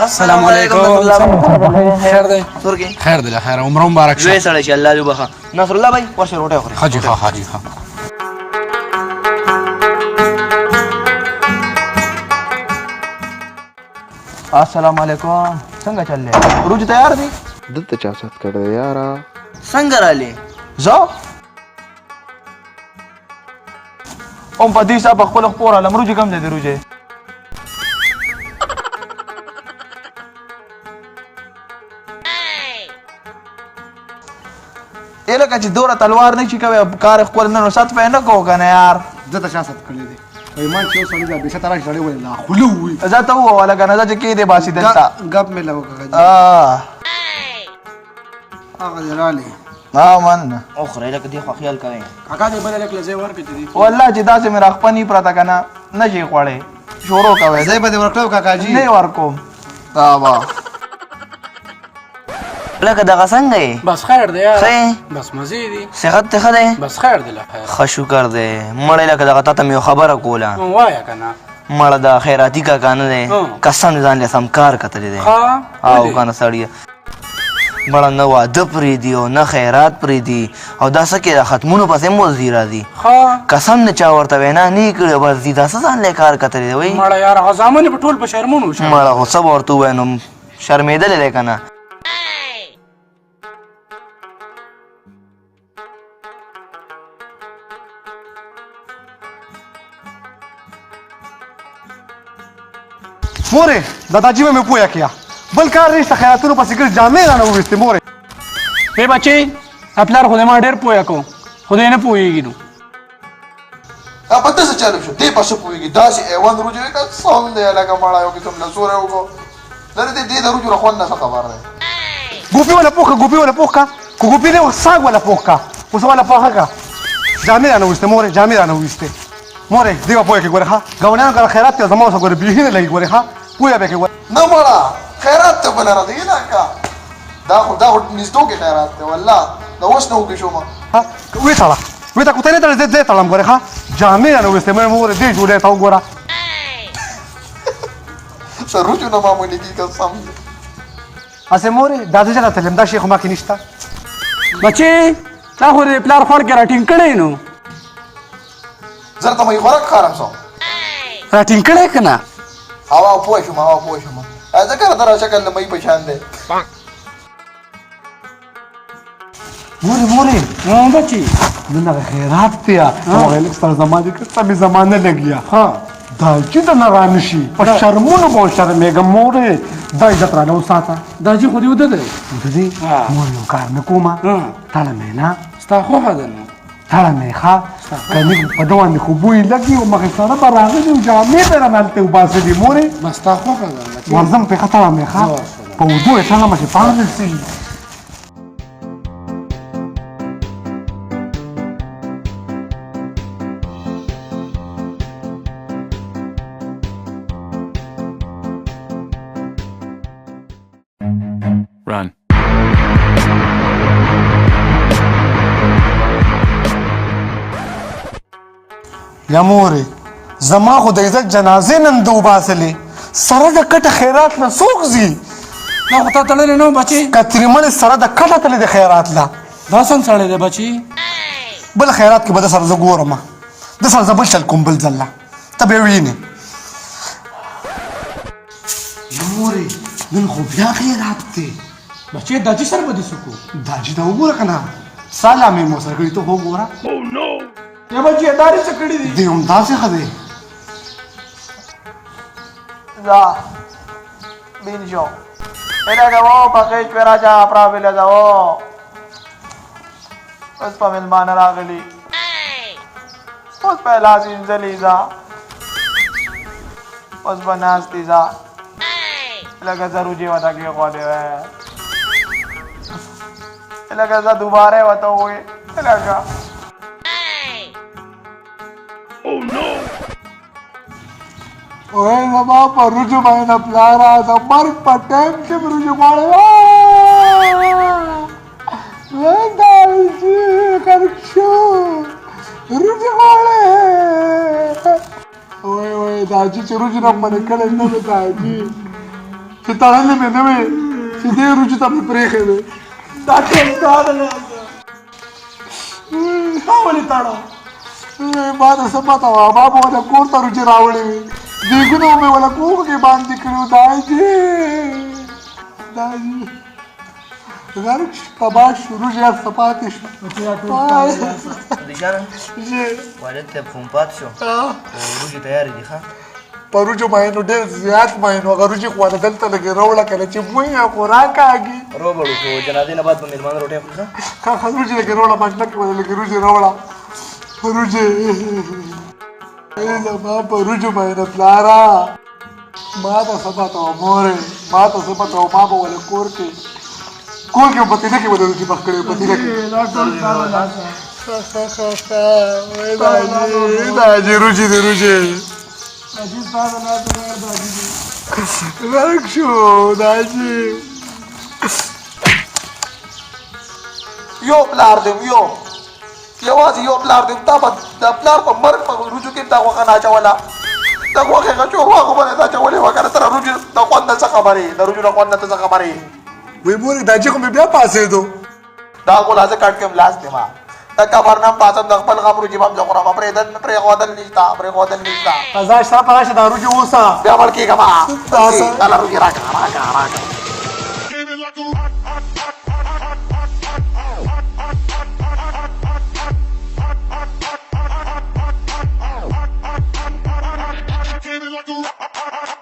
السلام علیکم. خیر دی؟ خیر دی خیر. عمره مبارک شه. لوی سړی چې الله دې وبخښه. نصر الله بھائی ورشه روټۍ وخورئ. ښه جي ښه جي ښه. السلام علیکم. څنګه چل دی؟ روج تیار دی؟ دلته چا سات کړی یاره؟ څنګه رالی؟ زه اوم په دې سا په خپل خپور علم روج کم دی روجه. لکه چې دوره تلوار نه شي کوي کار خپل نه سات په نه کو کنه یار. دته چا سات کړی دی؟ ایمان چې اوس باندې به ستاره شړې ولا خلو وي. زه ته وواله کنه زه چې کې دی باسي دلته. غب مې لوګه. هغه درالي. من اخره لکه دی خو خیال کوي. کاکا دې بل لکه لزه ورکې دي. والله چې داسې مې راخپنی پراته کنه نشي خوړې. شروع کوي. زه به دې ورکړو کاکا جی. نه ورکوم. با لکه دغه څنګه یې؟ بس خیر دی یار. ښه بس مزې دي. صحت دې ښه دی؟ بس خیر دی له خیر. ښه شکر دی. مړی لکه دغه تا ته مې یو خبره کوله. وایه که نه. مړه د خیراتي کاکا نه دی قسم دې ځان له سم کار کتلی دی. او کنه سړیه مړه نه واده پرېږدي او نه خیرات پرېږدي او دا څه کې د ختمونو پسې موزي راځي. قسم نه چا ورته وینا نه کړې بس دي دا څه ځان له کار کتلی دی. وایي مړه یار هغه زامن یې په ټول په شرمونو شو. مړه خو څه به ورته ووایه نو شرمېدلی دی که نه. مورې داداجي مې پوهه کیا بل کار نشته خیراتونو پسې ګرځ جامې رانه وویستې مورې. ای بچی پلار خو دې ما ډېر پوهه کو خو دې نه پوهېږي نو. په داسې چلو شو دې په څه پوهېږي داسې ایوان روج وي که څوم دی لکه مړی یو قسم لسوری وکړو دې د روج نه خوند نه څه خبر دی. ګوپي ولا پوښه ګوپي ولا پوښه کو ګوپي نه ساګ ولا پوښه اوس ولا پوښه کا جامې رانه وویستې مورې جامې رانه وویستې مورې دې به پوهه کې ګوره ښه ګاونډیانو کله خیرات ته زما اوسه ګوره بیخي نه لګي ګوره ښه پوهه به کې ګوره. نه مړه خیرات ته بله راځي لکه دا خو نږدو کې خیرات دی والله دا اوس نه وکړې شوم. وې تړه وې ته کوتنې تړه زه تړم ګوره ښه جامې رانه وویستې مورې دې جوړې ته وګوره. څه روجو نه معمولي کي قسم دی. هسې مورې دا زه چېرته تلم دا شی خو ما کې نشته. بچی تا خو دې پلار خور کې راټینګ کړی نو. زه ته مې خوراک خارم سم راټینګ کړی که نه؟ هوا پوه شوم هوا پوه شوم ځکه راته را شکل د مۍ په شان دی. مورې بچی نن هغه خیرات دی هغه لږ سره زما دې کړه مې زمانه لګیا دا چې د نه رانشي په شرمونو به شرمېږم مورې دا عزت رانه وساته. دا چې خو دې وده دی وده دي مور یو کار نه کومه تړه مې نه ستا خوښه ده نو تړه مې ښه که په ده باندې خو بوی لګي او مخې سره به راغلي او جامې به رانه هلته وباسلي مورې بس ستا خوښه ده ورځم پې ښه تړه مې ښه په اوبو یې تړمه چې پاڼې سي. Run. یا مورې زما خو د عزت جنازې نن د وباسلې سره د کټه خیرات نه څوک ځي؟ دا خو تا تړلی نه و بچی. کتریمنې سره د کټه تللی د خیرات لا دا څنګه سړی دی بچی؟ بل خیرات کې به د سره زه ګورم د سره زه بل شل کوم بل ځله ته به یې وینې. یا مورې نن خو بیا خیرات دی بچی داجي سره به دې څه کوو؟ داجي ته وګوره که نه سالا مې مو سره کړي ته خو وګوره. یا بچی ادارې څه کړي دي؟ دی همداسې ښه دی. Da, binjo. Era que vos pakai pera ja apra bela jao. Bas pa milman ragali. Bas pehla zinzali za. Bas banasti za. Laga zaru je wata ke khode hai. Laga za dobare wata hoye. Laga. Oh no. اوه زما په روجو باندې پلاره د مرګ په ټایم کې مې روجو غواړی داجي خرک شو روجو غواړی اوه داجي چې روجو نه منې کړی نه دی داجي چې چې تړلې مې نه وې چې دې روجو ته مې پرېښې وې دا ټول ستا د لاسه تا ولې تړه ما ته څه پته وه ما به ونه کور ته روجې راوړې وې دیګونه مې ونه کور کې باندې کړي داجي غرق تباه شو روجې هر څه پاتې شو والد ته فون پات شو روجې تیارې دي ښه په روجو ماینو ډېر زیات ماینو هغه روجې خو واده دلته لږې راوړه کله چې بوی یا خوراک کاږي روبړو خو جنازې نه بعد به مېلمانه روټۍ خوري ښه ښه روجې لږې راوړه ماشینه کې واده لږې روجې راوړه روجې زما په روجو ماینه پلاره ما ته څه پته وه مورې ما ته څه پته وه ما به ولې کور کې پتیله کې به د روجې پخ کړې وې پتیله کې داجي روجې دې روجې غرق شو داجي یو پلار دیم یوازې یو پلار دیم تا به د پلار په مرګ په روجو کې دا غوښه نه اچوله دا غوښې که چوروا خو به نه تا اچولې وه که نه ته د روجو د خوند نه څه خبرې د روجو د خوند نه ته څه خبرې وی مورې داجي خو مې بیا پاسېدو دا غولازه کټ کې ملاس دی ما د قبر نه پاسم د خپل غم روجې به هم زه خورم پرېښودل نشته قضا شته په راشه دا روجې اوسه بیا مړ کېږه ما الله روجې راکړه Like a